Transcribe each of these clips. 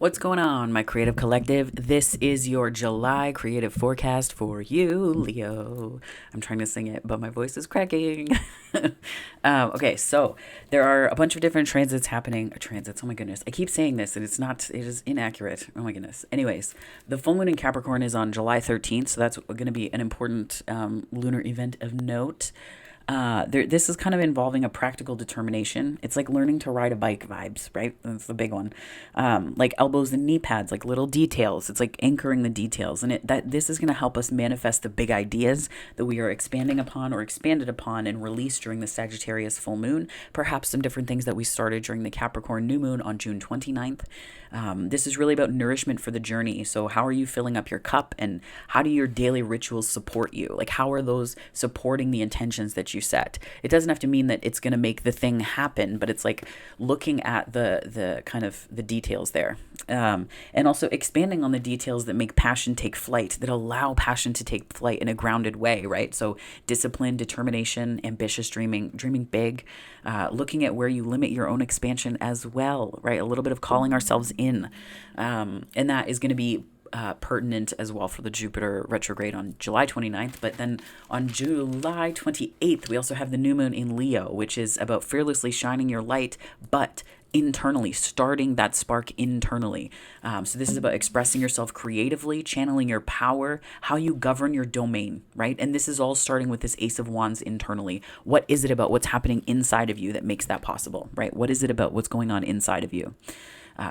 What's going on, my creative collective? This is your July creative forecast for you, Leo. I'm trying to sing it, but my voice is cracking. Okay, so there are a bunch of different transits happening. Transits, oh my goodness. I keep saying this and it is inaccurate. Oh my goodness. Anyways, the full moon in Capricorn is on July 13th, so that's going to be an important lunar event of note. This is kind of involving a practical determination. It's like learning to ride a bike vibes, right? That's the big one. Like elbows and knee pads, like little details. It's like anchoring the details, and this is going to help us manifest the big ideas that we are expanding upon or expanded upon and released during the Sagittarius full moon. Perhaps some different things that we started during the Capricorn new moon on June 29th. This is really about nourishment for the journey. So, how are you filling up your cup, and how do your daily rituals support you? Like, how are those supporting the intentions that you set? It doesn't have to mean that it's going to make the thing happen, but it's like looking at the kind of the details there, and also expanding on the details that make passion take flight, that allow passion to take flight in a grounded way, right? So, discipline, determination, ambitious dreaming big, looking at where you limit your own expansion as well, right? A little bit of calling ourselves in. And that is going to be pertinent as well for the Jupiter retrograde on July 29th. But then on July 28th, we also have the new moon in Leo, which is about fearlessly shining your light, but internally, starting that spark internally. So this is about expressing yourself creatively, channeling your power, how you govern your domain, right? And this is all starting with this Ace of Wands internally. What is it about what's happening inside of you that makes that possible, right? What is it about what's going on inside of you?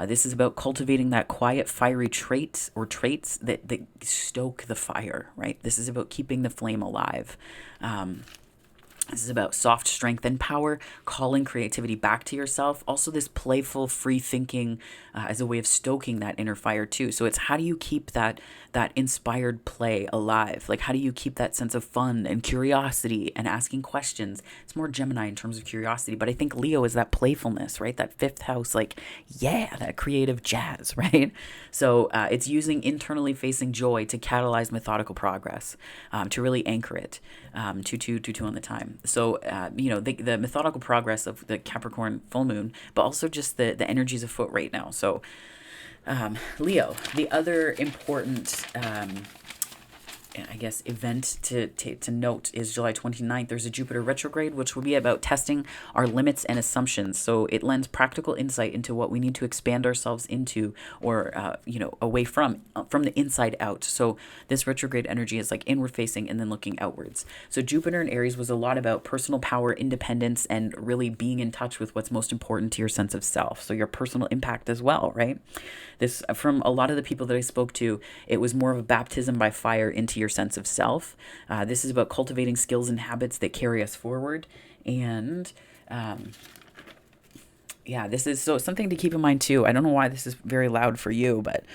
This is about cultivating that quiet, fiery traits that stoke the fire, right? This is about keeping the flame alive. This is about soft strength and power, calling creativity back to yourself. Also, this playful, free thinking as a way of stoking that inner fire too. So it's how do you keep that inspired play alive? Like, how do you keep that sense of fun and curiosity and asking questions? It's more Gemini in terms of curiosity, but I think Leo is that playfulness, right? That fifth house, like, yeah, that creative jazz, right? So it's using internally facing joy to catalyze methodical progress, to really anchor it, 2-2 on the time. So, the methodical progress of the Capricorn full moon, but also just the energies afoot right now. So, Leo, the other important I guess, event to note is July 29th. There's a Jupiter retrograde, which will be about testing our limits and assumptions. So it lends practical insight into what we need to expand ourselves into or, away from the inside out. So this retrograde energy is like inward facing and then looking outwards. So Jupiter in Aries was a lot about personal power, independence, and really being in touch with what's most important to your sense of self. So your personal impact as well, right? This, from a lot of the people that I spoke to, it was more of a baptism by fire into your sense of self. This is about cultivating skills and habits that carry us forward. And this is so something to keep in mind too. I don't know why this is very loud for you, but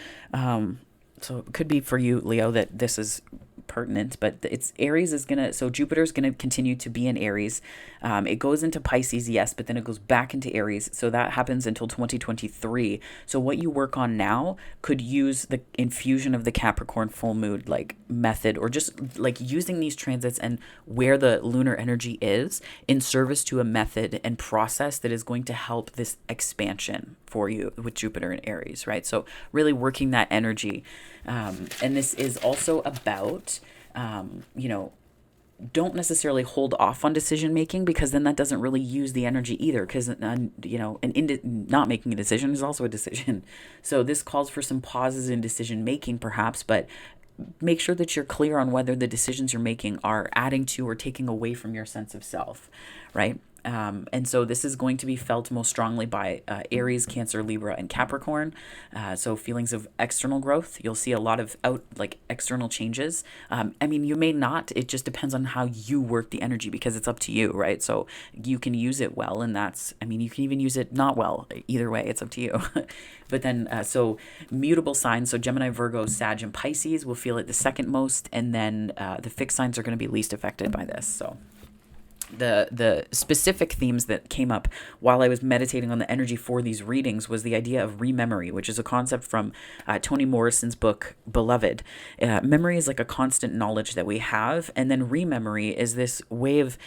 so it could be for you, Leo, that this is pertinent, but it's Aries is gonna, so Jupiter's gonna continue to be in Aries. It goes into Pisces, yes, but then it goes back into Aries. So that happens until 2023. So what you work on now could use the infusion of the Capricorn full moon like method, or just like using these transits and where the lunar energy is in service to a method and process that is going to help this expansion for you with Jupiter and Aries, right? So really working that energy. And this is also about, don't necessarily hold off on decision making, because then that doesn't really use the energy either, because not making a decision is also a decision. So this calls for some pauses in decision making perhaps, but make sure that you're clear on whether the decisions you're making are adding to or taking away from your sense of self, right? And so this is going to be felt most strongly by Aries, Cancer, Libra, and Capricorn. So feelings of external growth. You'll see a lot of external changes. You may not. It just depends on how you work the energy, because it's up to you, right? So you can use it well, and you can even use it not well. Either way, it's up to you. But then, so mutable signs, so Gemini, Virgo, Sag, and Pisces will feel it the second most, and then the fixed signs are going to be least affected by this. So the specific themes that came up while I was meditating on the energy for these readings was the idea of rememory, which is a concept from Toni Morrison's book Beloved. Memory is like a constant knowledge that we have, and then rememory is this way of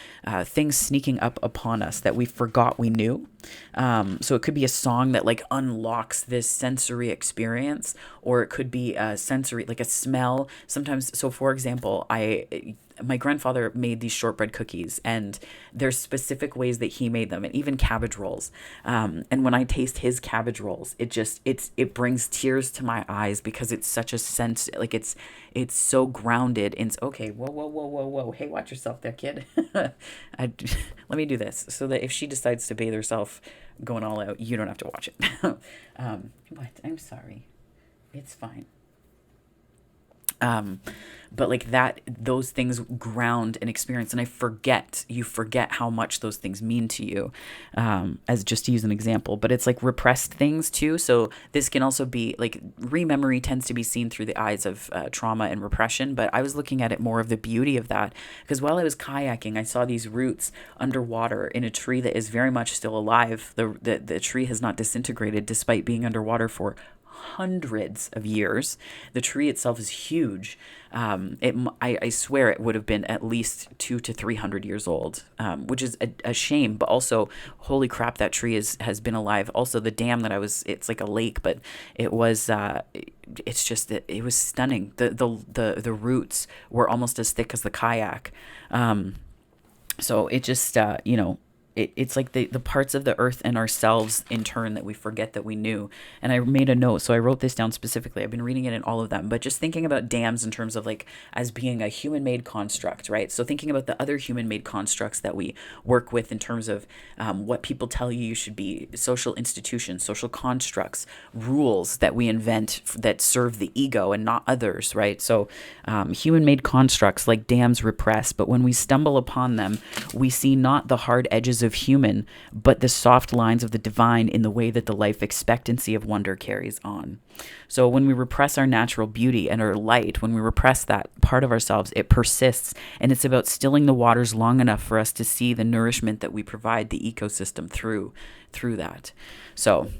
things sneaking up upon us that we forgot we knew. So it could be a song that like unlocks this sensory experience, or it could be a sensory, like a smell. Sometimes, so for example, my grandfather made these shortbread cookies, and there's specific ways that he made them, and even cabbage rolls. And when I taste his cabbage rolls, it brings tears to my eyes because it's such a sense, like it's so grounded in. Okay, whoa, hey, watch yourself there, kid. Let me do this so that if she decides to bathe herself going all out, you don't have to watch it. What? I'm sorry. It's fine. But like that, those things ground an experience, and you forget how much those things mean to you, as just to use an example. But it's like repressed things too. So this can also be like, rememory tends to be seen through the eyes of trauma and repression, but I was looking at it more of the beauty of that, because while I was kayaking, I saw these roots underwater in a tree that is very much still alive. The tree has not disintegrated despite being underwater for hundreds of years. The tree itself is huge. I swear it would have been at least 200 to 300 years old, which is a shame, but also, holy crap, that tree has been alive. Also, the dam it's like a lake, but it was, it's just, it was stunning. The roots were almost as thick as the kayak. So it just, it's like the parts of the earth and ourselves in turn that we forget that we knew. And I made a note, so I wrote this down specifically. I've been reading it in all of them, but just thinking about dams in terms of like as being a human-made construct, right? So thinking about the other human-made constructs that we work with in terms of what people tell you should be, social institutions, social constructs, rules that we invent that serve the ego and not others, right? So human-made constructs like dams repress, but when we stumble upon them, we see not the hard edges of human, but the soft lines of the divine in the way that the life expectancy of wonder carries on. So when we repress our natural beauty and our light, when we repress that part of ourselves, it persists, and it's about stilling the waters long enough for us to see the nourishment that we provide the ecosystem through that. So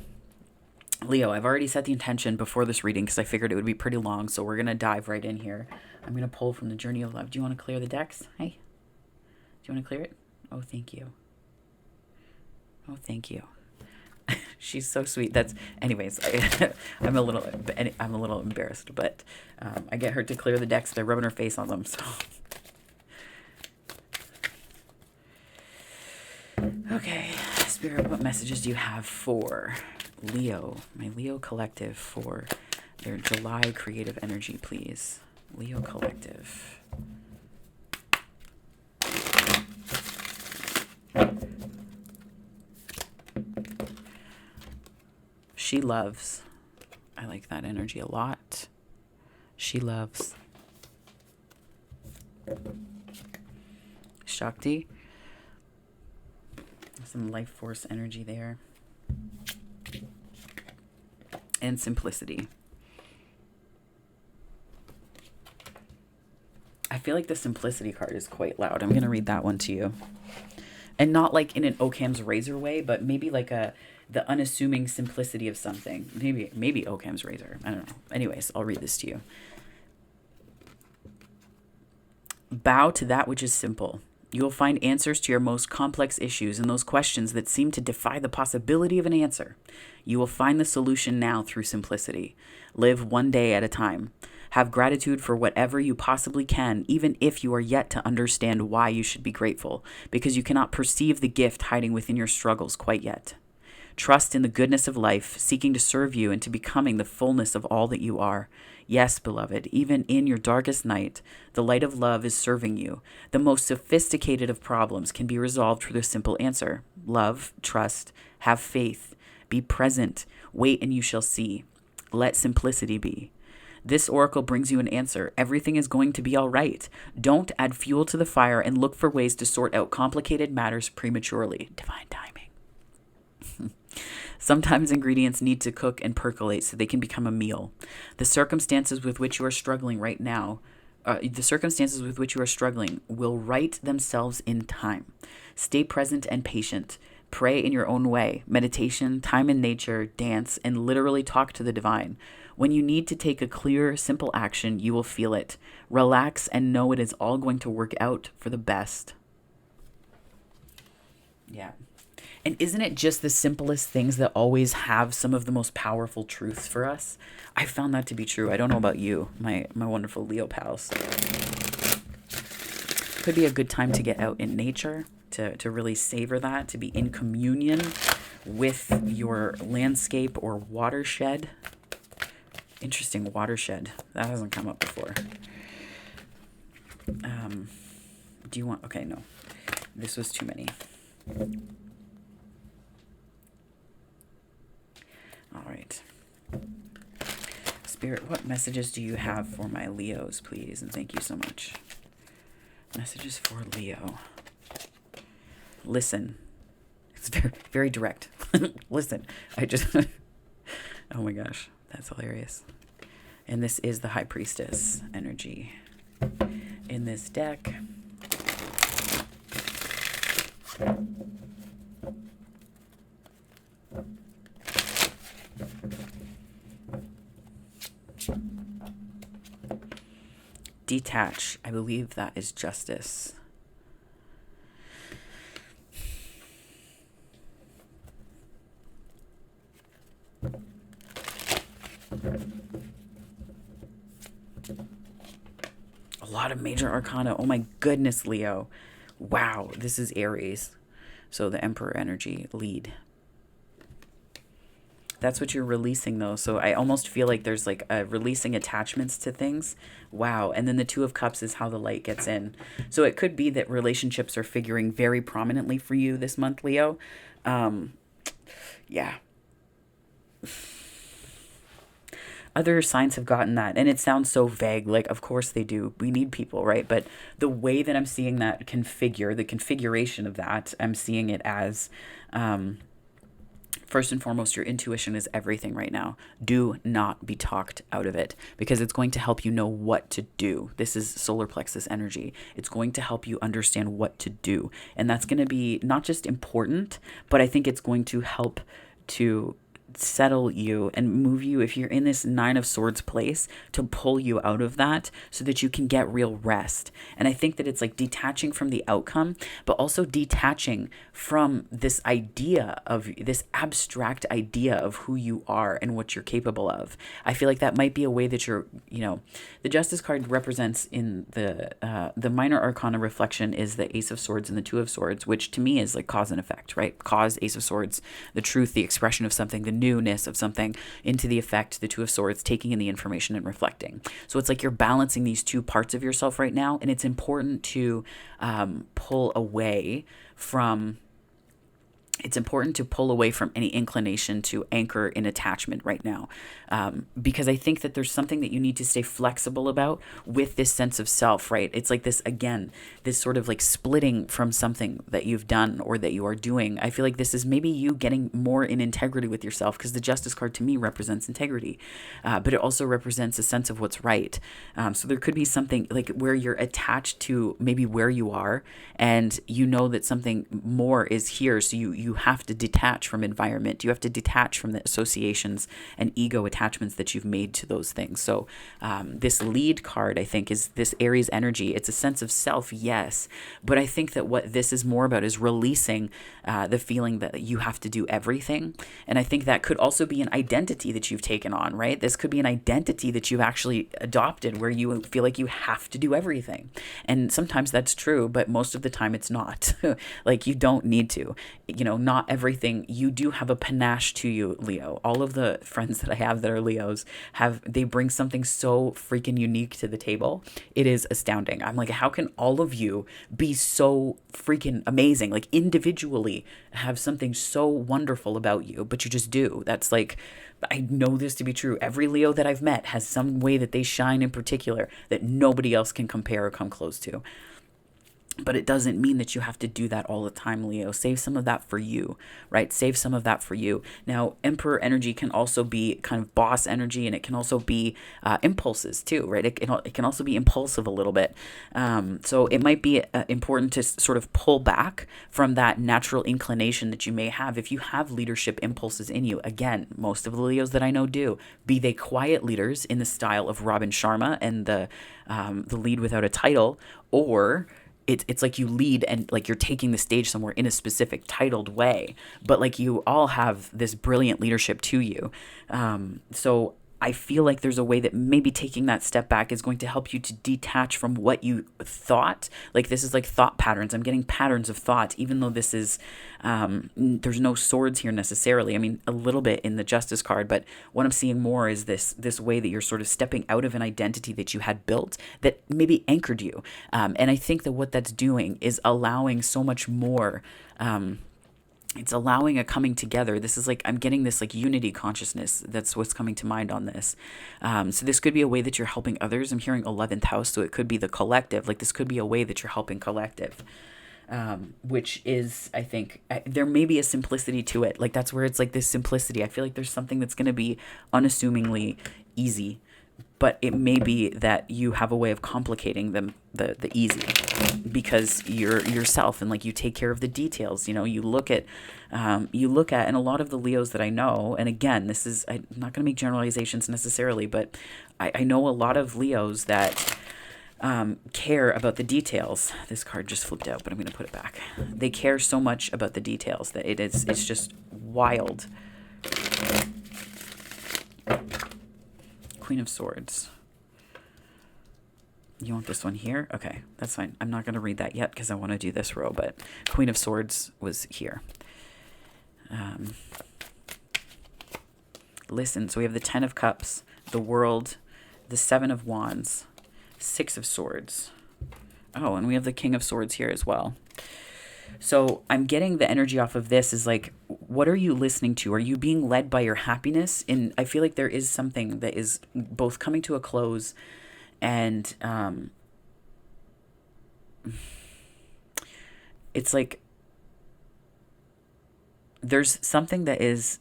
Leo, I've already set the intention before this reading because I figured it would be pretty long, so we're going to dive right in here. I'm going to pull from the Journey of Love. Do you want to clear the decks? Hey? Do you want to clear it? Oh, thank you. Oh, thank you. She's so sweet. Anyways, I'm a little embarrassed, but I get her to clear the decks by rubbing her face on them. So, okay, Spirit, what messages do you have for Leo, my Leo collective, for their July creative energy, please? Leo collective. She loves. I like that energy a lot. She loves. Shakti. Some life force energy there. And simplicity. I feel like the simplicity card is quite loud. I'm going to read that one to you. And not like in an Occam's razor way, but maybe like the unassuming simplicity of something. Maybe Occam's razor. I don't know. Anyways, I'll read this to you. Bow to that which is simple. You will find answers to your most complex issues and those questions that seem to defy the possibility of an answer. You will find the solution now through simplicity. Live one day at a time. Have gratitude for whatever you possibly can, even if you are yet to understand why you should be grateful, because you cannot perceive the gift hiding within your struggles quite yet. Trust in the goodness of life, seeking to serve you into becoming the fullness of all that you are. Yes, beloved, even in your darkest night, the light of love is serving you. The most sophisticated of problems can be resolved with a simple answer. Love, trust, have faith, be present, wait and you shall see. Let simplicity be. This oracle brings you an answer. Everything is going to be all right. Don't add fuel to the fire and look for ways to sort out complicated matters prematurely. Divine timing. Sometimes ingredients need to cook and percolate so they can become a meal. The circumstances with which you are struggling right now The circumstances with which you are struggling will right themselves in time. Stay present and patient. Pray in your own way. Meditation, time in nature, dance, and literally talk to the divine. When you need to take a clear, simple action, you will feel it. Relax and know it is all going to work out for the best. Yeah. And isn't it just the simplest things that always have some of the most powerful truths for us? I found that to be true. I don't know about you, my wonderful Leo pals. Could be a good time to get out in nature, to really savor that, to be in communion with your landscape or watershed. Interesting, watershed. That hasn't come up before. Do you want... Okay, no. This was too many. All right. Spirit, what messages do you have for my Leos, please? And thank you so much. Messages for Leo. Listen. It's very, very direct. Listen. Oh my gosh. That's hilarious. And this is the High Priestess energy in this deck. Detach. I believe that is justice. A lot of major arcana. Oh my goodness, Leo. Wow, this is Aries. So the Emperor energy, lead. That's what you're releasing, though. So I almost feel like there's like a releasing attachments to things. Wow. And then the Two of Cups is how the light gets in. So it could be that relationships are figuring very prominently for you this month, Leo. Yeah. Other signs have gotten that, and it sounds so vague. Like, of course they do. We need people, right? But the way that I'm seeing that the configuration of that, I'm seeing it as... first and foremost, your intuition is everything right now. Do not be talked out of it, because it's going to help you know what to do. This is solar plexus energy. It's going to help you understand what to do. And that's going to be not just important, but I think it's going to help to settle you and move you, if you're in this Nine of Swords place, to pull you out of that so that you can get real rest. And I think that it's like detaching from the outcome, but also detaching from this idea of this abstract idea of who you are and what you're capable of. I feel like that might be a way that you're, the Justice card represents in the minor arcana reflection is the Ace of Swords and the Two of Swords, which to me is like cause and effect, right? Cause, Ace of Swords, the truth, the expression of something, the newness of something, into the effect, the Two of Swords, taking in the information and reflecting. So it's like you're balancing these two parts of yourself right now, and it's important to pull away from any inclination to anchor in attachment right now. Because I think that there's something that you need to stay flexible about with this sense of self, right? It's like this, again, this sort of like splitting from something that you've done or that you are doing. I feel like this is maybe you getting more in integrity with yourself, because the Justice card to me represents integrity, but it also represents a sense of what's right. So there could be something like where you're attached to maybe where you are, and you know that something more is here. So you have to detach from environment. You have to detach from the associations and ego attachments that you've made to those things. So this lead card, I think, is this Aries energy. It's a sense of self, yes, but I think that what this is more about is releasing the feeling that you have to do everything. And I think that could also be an identity that you've taken on, right? This could be an identity that you've actually adopted, where you feel like you have to do everything. And sometimes that's true, but most of the time it's not. Like, you don't need to. Not everything. You do have a panache to you, Leo. All of the friends that I have that are Leos they bring something so freaking unique to the table. It is astounding. I'm like, how can all of you be so freaking amazing? Like, individually have something so wonderful about you, but you just do. That's like, I know this to be true. Every Leo that I've met has some way that they shine in particular that nobody else can compare or come close to. But it doesn't mean that you have to do that all the time, Leo. Save some of that for you, right? Save some of that for you. Now, Emperor energy can also be kind of boss energy, and it can also be impulses too, right? It can also be impulsive a little bit. So it might be important to sort of pull back from that natural inclination that you may have. If you have leadership impulses in you, again, most of the Leos that I know do, be they quiet leaders in the style of Robin Sharma and the lead without a title, or it's like you lead and like you're taking the stage somewhere in a specific titled way, but like you all have this brilliant leadership to you. So I feel like there's a way that maybe taking that step back is going to help you to detach from what you thought. Like this is like thought patterns. I'm getting patterns of thought, even though this is, there's no swords here necessarily. I mean, a little bit in the Justice card, but what I'm seeing more is this way that you're sort of stepping out of an identity that you had built that maybe anchored you. And I think that what that's doing is allowing so much more. It's allowing a coming together. This is like, I'm getting this like unity consciousness. That's what's coming to mind on this. So this could be a way that you're helping others. I'm hearing 11th house. So it could be the collective. Like this could be a way that you're helping collective. Which is, I think, there may be a simplicity to it. Like that's where it's like this simplicity. I feel like there's something that's going to be unassumingly easy, but it may be that you have a way of complicating them, the easy, because you're yourself and like you take care of the details. You know, you look at, and a lot of the Leos that I know, and again, this is, I'm not going to make generalizations necessarily, but I know a lot of Leos that care about the details. This card just flipped out, but I'm going to put it back. They care so much about the details that it's just wild. Queen of Swords. You want this one here? Okay, that's fine. I'm not going to read that yet because I want to do this row, but Queen of Swords was here. Listen, so we have the 10 of Cups, the World, the 7 of Wands, 6 of Swords. Oh, and we have the King of Swords here as well. So I'm getting the energy off of this is like, what are you listening to? Are you being led by your happiness? And I feel like there is something that is both coming to a close and it's like there's something that is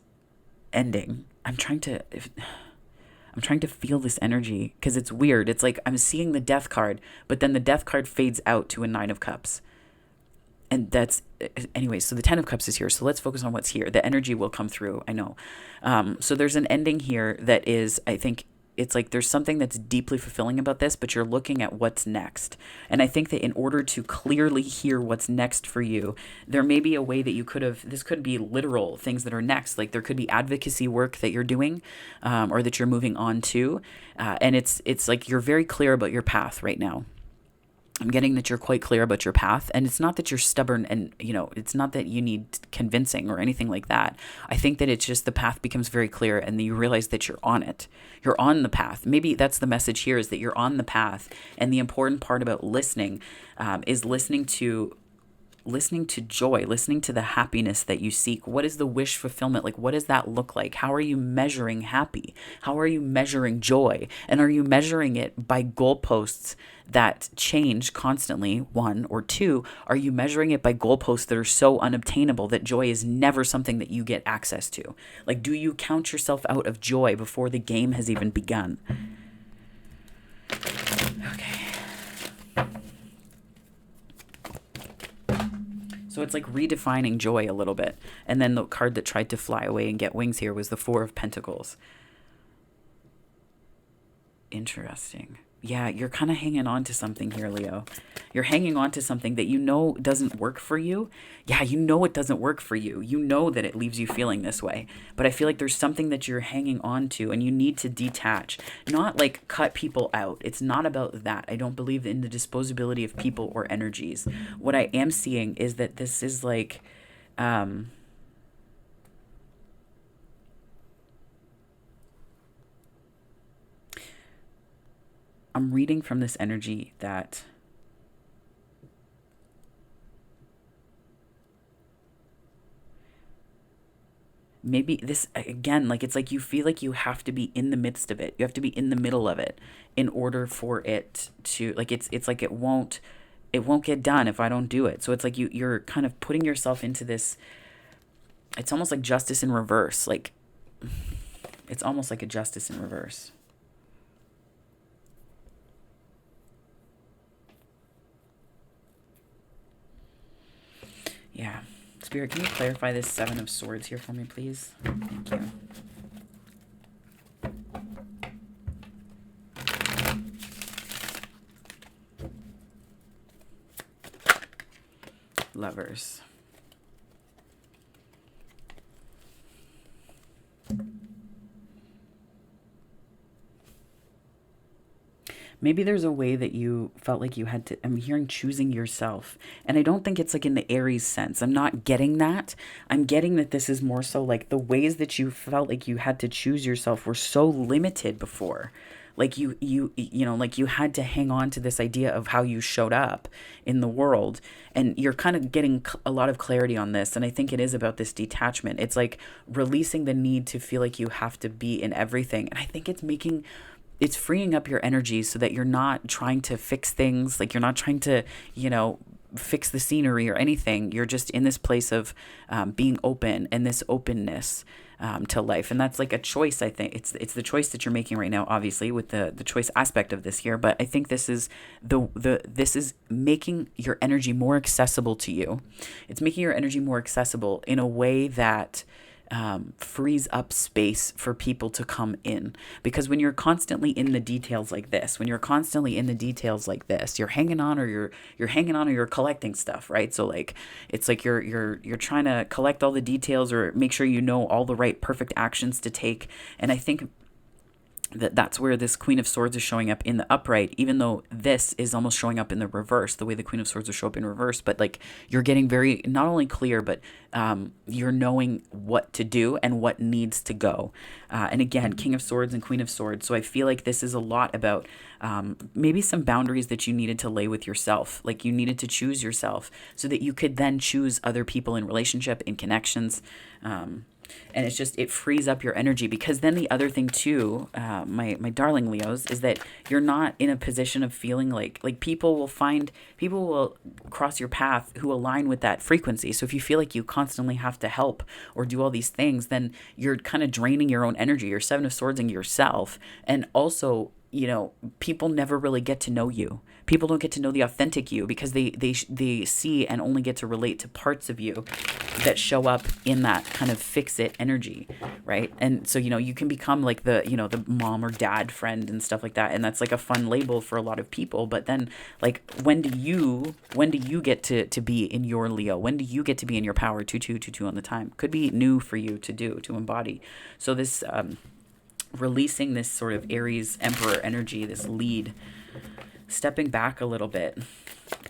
ending. I'm trying to feel this energy because it's weird. It's like I'm seeing the Death card, but then the Death card fades out to a 9 of Cups. And that's, anyway, so the 10 of Cups is here. So let's focus on what's here. The energy will come through, I know. So there's an ending here that is, I think, it's like there's something that's deeply fulfilling about this, but you're looking at what's next. And I think that in order to clearly hear what's next for you, there may be a way that you could have, this could be literal things that are next. Like there could be advocacy work that you're doing or that you're moving on to. And it's like you're very clear about your path right now. I'm getting that you're quite clear about your path, and it's not that you're stubborn and, you know, it's not that you need convincing or anything like that. I think that it's just the path becomes very clear and then you realize that you're on it. You're on the path. Maybe that's the message here is that you're on the path. And the important part about listening is listening to joy, listening to the happiness that you seek. What is the wish fulfillment? Like, what does that look like? How are you measuring happy? How are you measuring joy? And are you measuring it by goalposts that change constantly, 1, or 2? Are you measuring it by goalposts that are so unobtainable that joy is never something that you get access to? Like, do you count yourself out of joy before the game has even begun? Okay. So it's like redefining joy a little bit. And then the card that tried to fly away and get wings here was the 4 of Pentacles. Interesting. Yeah, you're kind of hanging on to something here, Leo. You're hanging on to something that you know doesn't work for you. Yeah, you know it doesn't work for you. You know that it leaves you feeling this way. But I feel like there's something that you're hanging on to and you need to detach. Not like cut people out. It's not about that. I don't believe in the disposability of people or energies. What I am seeing is that this is like... I'm reading from this energy that maybe this, again, like it's like you feel like you have to be in the midst of it. You have to be in the middle of it in order for it to, like it's like it won't it won't get done if I don't do it. So it's like you're kind of putting yourself into this, it's almost like justice in reverse. Like, it's almost like a justice in reverse. Yeah. Spirit, can you clarify this Seven of Swords here for me, please? Thank you. Lovers. Maybe there's a way that you felt like you had to, I'm hearing choosing yourself. And I don't think it's like in the Aries sense. I'm not getting that. I'm getting that this is more so like the ways that you felt like you had to choose yourself were so limited before. Like like you had to hang on to this idea of how you showed up in the world. And you're kind of getting a lot of clarity on this. And I think it is about this detachment. It's like releasing the need to feel like you have to be in everything. And I think it's freeing up your energy so that you're not trying to fix things. Like you're not trying to, fix the scenery or anything. You're just in this place of being open and this openness to life. And that's like a choice. I think it's the choice that you're making right now, obviously with the choice aspect of this here. But I think this is this is making your energy more accessible to you. It's making your energy more accessible in a way that frees up space for people to come in. Because when you're constantly in the details like this, you're hanging on, or you're hanging on, or you're collecting stuff, right? So like it's like you're trying to collect all the details or make sure you know all the right perfect actions to take. And I think that's where this Queen of Swords is showing up in the upright, even though this is almost showing up in the reverse, the way the Queen of Swords will show up in reverse. But like you're getting very not only clear, but you're knowing what to do and what needs to go. And again, King of Swords and Queen of Swords. So I feel like this is a lot about maybe some boundaries that you needed to lay with yourself. Like you needed to choose yourself so that you could then choose other people in relationship, in connections. And it's just, it frees up your energy. Because then the other thing too, my darling Leos, is that you're not in a position of feeling like people will cross your path who align with that frequency. So if you feel like you constantly have to help or do all these things, then you're kind of draining your own energy. You're Seven of Swords in yourself. And also, people never really get to know you. People don't get to know the authentic you because they see and only get to relate to parts of you that show up in that kind of fix it energy, right? And so, you can become like the mom or dad friend and stuff like that. And that's like a fun label for a lot of people. But then like, when do you get to be in your Leo? When do you get to be in your power? 2-2-2-2 on the time. Could be new for you to embody. So this, releasing this sort of Aries Emperor energy, this lead, stepping back a little bit.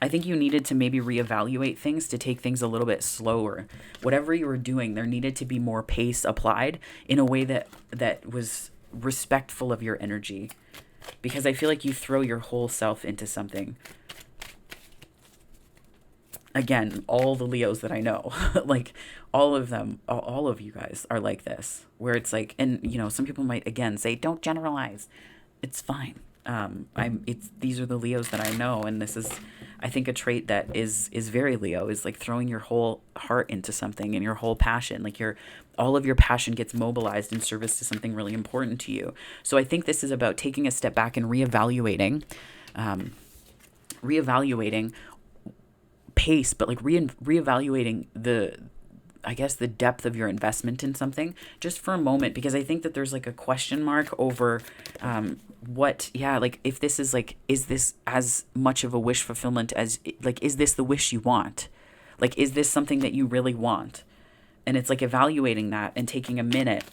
I think you needed to maybe reevaluate things, to take things a little bit slower. Whatever you were doing, there needed to be more pace applied in a way that was respectful of your energy. Because I feel like you throw your whole self into something. Again, all the Leos that I know, like all of them, all of you guys are like this, where it's like, and some people might again say, don't generalize. It's fine. These are the Leos that I know. And this is, I think, a trait that is very Leo, is like throwing your whole heart into something and your whole passion, like all of your passion gets mobilized in service to something really important to you. So I think this is about taking a step back and reevaluating pace, but like reevaluating the depth of your investment in something just for a moment, because I think that there's like a question mark over if this is like, is this as much of a wish fulfillment as, like, is this the wish you want? Like, is this something that you really want? And it's like evaluating that and taking a minute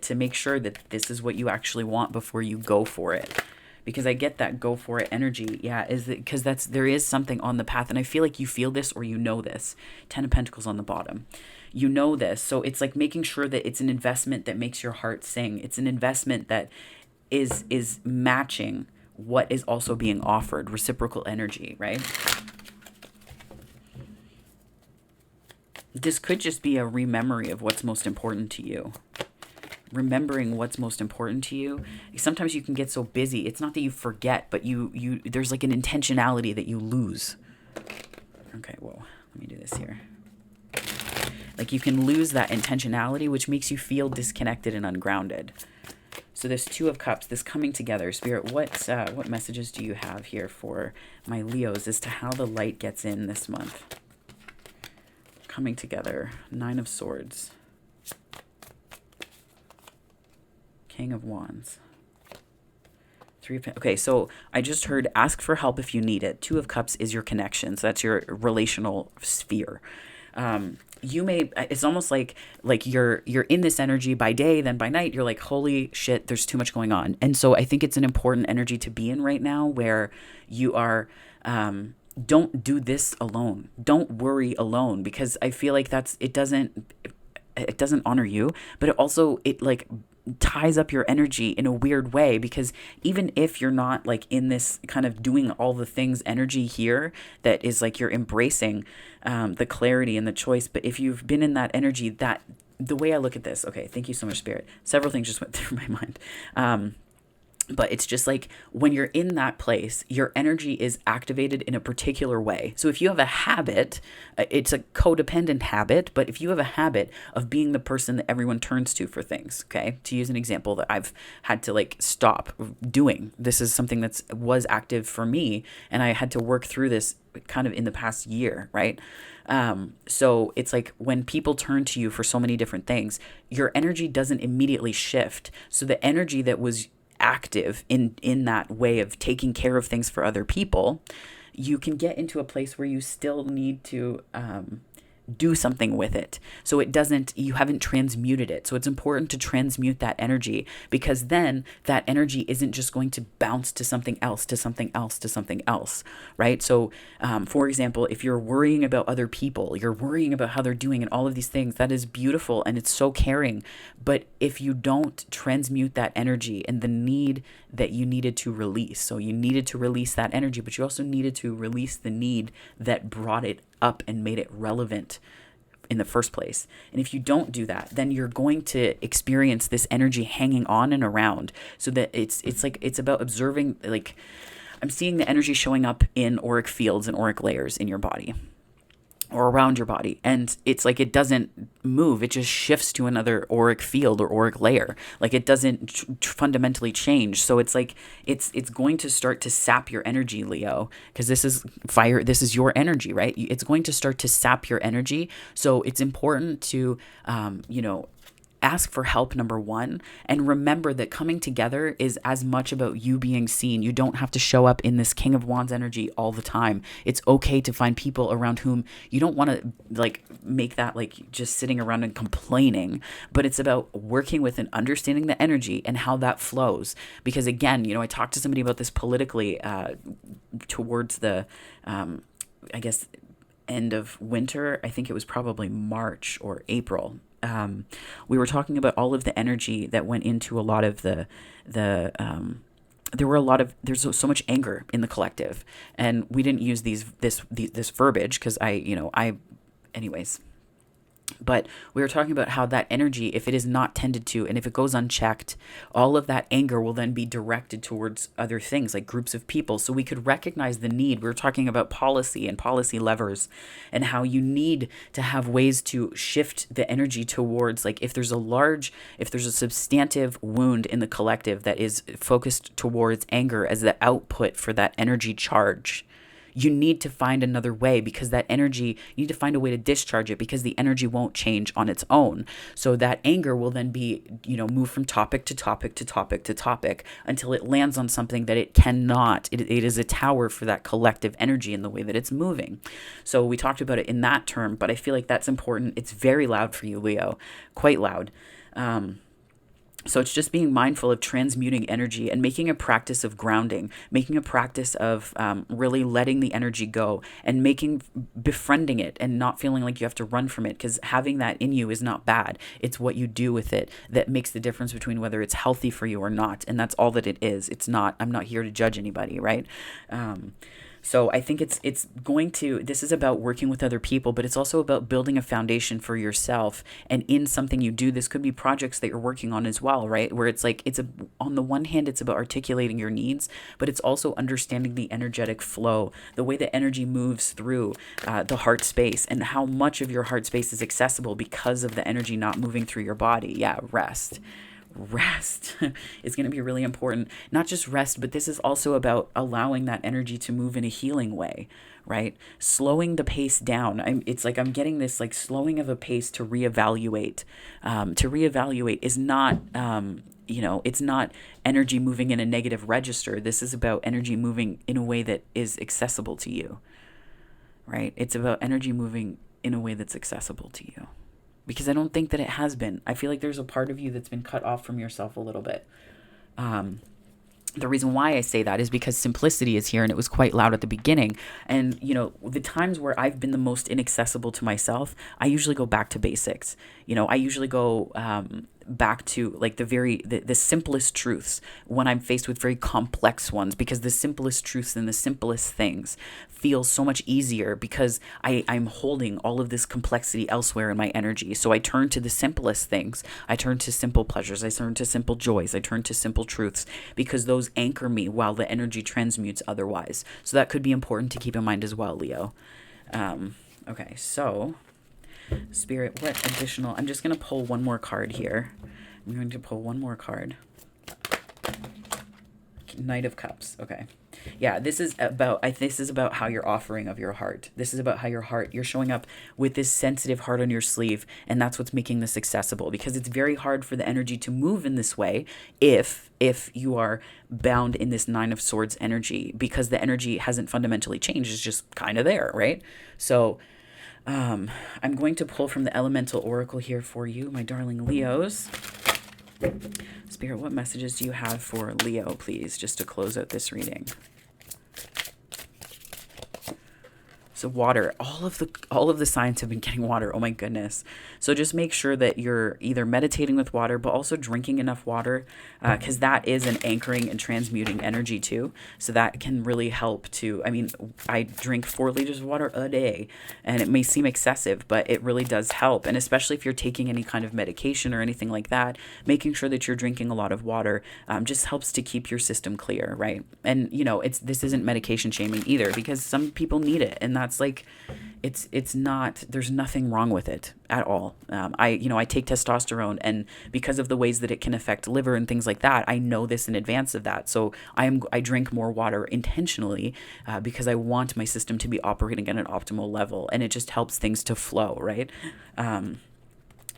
to make sure that this is what you actually want before you go for it. Because I get that go for it energy. Yeah, because there is something on the path. And I feel like you feel this, or this. 10 of Pentacles on the bottom. You know this. So it's like making sure that it's an investment that makes your heart sing. It's an investment that is matching what is also being offered. Reciprocal energy, right? This could just be a rememory of what's most important to you. remembering what's most important to you. Sometimes you can get so busy. It's not that you forget, but you there's like an intentionality that you lose. Okay, whoa. Let me do this here. Like you can lose that intentionality, which makes you feel disconnected and ungrounded. So this Two of Cups, this coming together, Spirit, what messages do you have here for my Leos as to how the light gets in this month? Coming together, Nine of Swords, King of Wands, Okay, so I just heard ask for help if you need it. Two of Cups is your connection. So that's your relational sphere. You may, it's almost like you're in this energy by day, then by night you're like, holy shit, there's too much going on. And so I think it's an important energy to be in right now, where you are, don't do this alone. Don't worry alone, because I feel like it doesn't honor you, but it like ties up your energy in a weird way, because even if you're not like in this kind of doing all the things energy here, that is like you're embracing the clarity and the choice, but if you've been in that energy, that the way I look at this, okay, thank you so much, Spirit. Several things just went through my mind. But it's just like when you're in that place, your energy is activated in a particular way. So if you have a habit, it's a codependent habit, but if you have a habit of being the person that everyone turns to for things, okay, to use an example that I've had to like stop doing, this is something that was active for me, and I had to work through this kind of in the past year, right? So it's like when people turn to you for so many different things, your energy doesn't immediately shift. So the energy that was active in that way of taking care of things for other people, you can get into a place where you still need to do something with it. So you haven't transmuted it. So it's important to transmute that energy, because then that energy isn't just going to bounce to something else, to something else, to something else, right? So, for example, if you're worrying about other people, you're worrying about how they're doing and all of these things, that is beautiful and it's so caring. But if you don't transmute that energy and the need that you needed to release, so you needed to release that energy, but you also needed to release the need that brought it up and made it relevant in the first place. And if you don't do that, then you're going to experience this energy hanging on and around. So that it's about observing, like I'm seeing the energy showing up in auric fields and auric layers in your body or around your body. And it's like it doesn't move. It just shifts to another auric field or auric layer. Like it doesn't fundamentally change. So it's like it's going to start to sap your energy, Leo, because this is fire. This is your energy, right? It's going to start to sap your energy. So it's important to, ask for help, number one, and remember that coming together is as much about you being seen. You don't have to show up in this King of Wands energy all the time. It's okay to find people around whom you don't want to like make that like just sitting around and complaining, but it's about working with and understanding the energy and how that flows. Because again, I talked to somebody about this politically towards the, I guess, end of winter. I think it was probably March or April. We were talking about all of the energy that went into a lot of there's so much anger in the collective, and we didn't use this verbiage because anyways. But we were talking about how that energy, if it is not tended to and if it goes unchecked, all of that anger will then be directed towards other things like groups of people. So we could recognize the need. We were talking about policy and policy levers and how you need to have ways to shift the energy towards, like if there's a substantive wound in the collective that is focused towards anger as the output for that energy charge. You need to find another way, because that energy, you need to find a way to discharge it, because the energy won't change on its own. So that anger will then be, move from topic to topic to topic to topic until it lands on something that it cannot. It is a tower for that collective energy in the way that it's moving. So we talked about it in that term, but I feel like that's important. It's very loud for you, Leo, quite loud. So it's just being mindful of transmuting energy and making a practice of grounding, making a practice of really letting the energy go and befriending it and not feeling like you have to run from it, because having that in you is not bad. It's what you do with it that makes the difference between whether it's healthy for you or not. And that's all that it is. I'm not here to judge anybody, right? So I think this is about working with other people, but it's also about building a foundation for yourself. And in something you do, this could be projects that you're working on as well, right? Where it's like, on the one hand, it's about articulating your needs, but it's also understanding the energetic flow, the way that energy moves through the heart space, and how much of your heart space is accessible because of the energy not moving through your body. Yeah, rest is going to be really important. Not just rest, but this is also about allowing that energy to move in a healing way, right? Slowing the pace down. It's like I'm getting this like slowing of a pace to reevaluate. To reevaluate is not, it's not energy moving in a negative register. This is about energy moving in a way that is accessible to you, right? It's about energy moving in a way that's accessible to you. Because I don't think that it has been. I feel like there's a part of you that's been cut off from yourself a little bit. The reason why I say that is because simplicity is here, and it was quite loud at the beginning. And, the times where I've been the most inaccessible to myself, I usually go back to basics. I usually go back to like the simplest truths when I'm faced with very complex ones, because the simplest truths and the simplest things feel so much easier because I'm holding all of this complexity elsewhere in my energy. So I turn to the simplest things. I turn to simple pleasures. I turn to simple joys. I turn to simple truths because those anchor me while the energy transmutes otherwise. So that could be important to keep in mind as well, Leo. Okay, so Spirit, what additional... I'm just going to pull one more card here. I'm going to pull one more card. Knight of Cups. Okay. Yeah, this is about how you're offering of your heart. This is about how you're showing up with this sensitive heart on your sleeve, and that's what's making this accessible, because it's very hard for the energy to move in this way if you are bound in this Nine of Swords energy, because the energy hasn't fundamentally changed. It's just kind of there, right? So I'm going to pull from the Elemental Oracle here for you, my darling Leos. Spirit, what messages do you have for Leo, please, just to close out this reading? So water, all of the signs have been getting water. Oh my goodness. So just make sure that you're either meditating with water, but also drinking enough water, because that is an anchoring and transmuting energy too. So that can really help to, I drink 4 liters of water a day, and it may seem excessive, but it really does help. And especially if you're taking any kind of medication or anything like that, making sure that you're drinking a lot of water just helps to keep your system clear, right? And this isn't medication shaming either, because some people need it, and that's like, it's not, there's nothing wrong with it at all. I take testosterone, and because of the ways that it can affect liver and things like that, I know this in advance of that. So I drink more water intentionally because I want my system to be operating at an optimal level, and it just helps things to flow, right?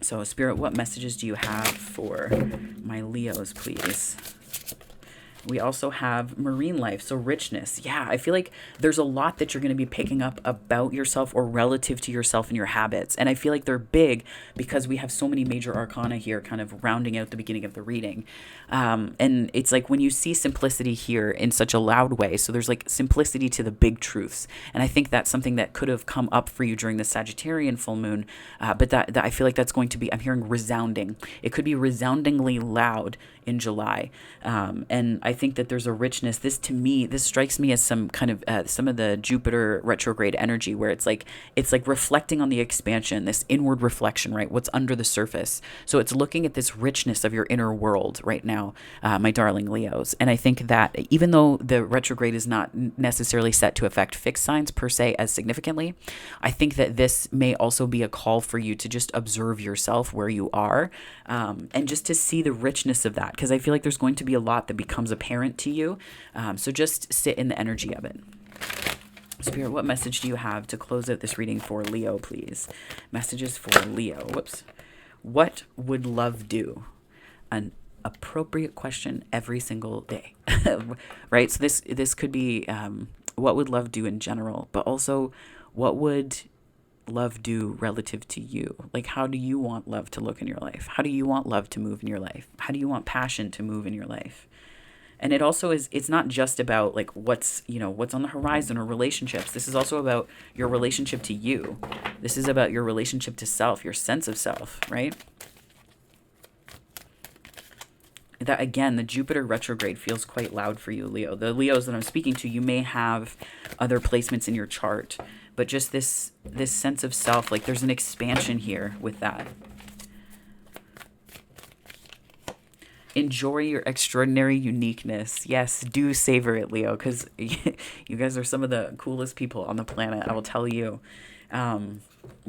So Spirit, what messages do you have for my Leos, please? We also have marine life, so richness. Yeah, I feel like there's a lot that you're going to be picking up about yourself or relative to yourself and your habits. And I feel like they're big because we have so many major arcana here kind of rounding out the beginning of the reading. And it's like when you see simplicity here in such a loud way, so there's like simplicity to the big truths. And I think that's something that could have come up for you during the Sagittarian full moon. But that I feel like that's going to be, I'm hearing resounding. It could be resoundingly loud in July. And I think that there's a richness. This strikes me as some kind of some of the Jupiter retrograde energy, where it's like reflecting on the expansion, this inward reflection, right? What's under the surface. So it's looking at this richness of your inner world right now, my darling Leos. And I think that even though the retrograde is not necessarily set to affect fixed signs per se as significantly, I think that this may also be a call for you to just observe yourself where you are, and just to see the richness of that, because I feel like there's going to be a lot that becomes apparent to you. So just sit in the energy of it. Spirit, what message do you have to close out this reading for Leo, please? Messages for Leo. Whoops. What would love do? An appropriate question every single day, right? So this could be what would love do in general, but also what would love do relative to you? Like, how do you want love to look in your life? How do you want love to move in your life? How do you want passion to move in your life? And it also is, it's not just about like what's on the horizon or relationships. This is also about your relationship to you. This is about your relationship to self, your sense of self, right? that again, the Jupiter retrograde feels quite loud for you, Leo. The Leos that I'm speaking to, you may have other placements in your chart, but just this sense of self, like there's an expansion here with that. Enjoy your extraordinary uniqueness. Yes, do savor it, Leo, because you guys are some of the coolest people on the planet. I will tell you. Um,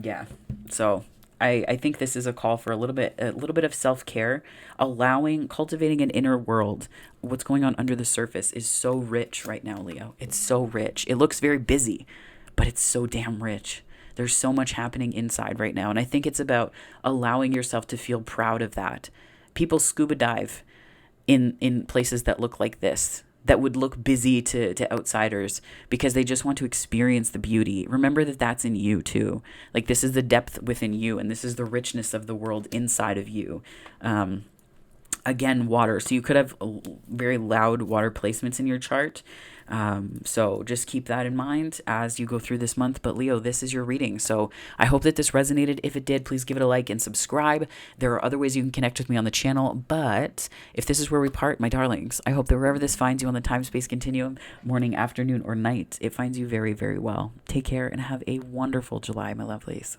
yeah. So I think this is a call for a little bit of self-care, allowing cultivating an inner world. What's going on under the surface is so rich right now, Leo. It's so rich. It looks very busy, but it's so damn rich. There's so much happening inside right now, and I think it's about allowing yourself to feel proud of that. People scuba dive in places that look like this, that would look busy to outsiders, because they just want to experience the beauty. Remember that that's in you too. Like this is the depth within you, and this is the richness of the world inside of you. Again, water. So you could have very loud water placements in your chart. So just keep that in mind as you go through this month. But Leo, this is your reading. So I hope that this resonated. If it did, please give it a like and subscribe. There are other ways you can connect with me on the channel. But if this is where we part, my darlings, I hope that wherever this finds you on the time-space continuum, morning, afternoon, or night, it finds you very, very well. Take care and have a wonderful July, my lovelies.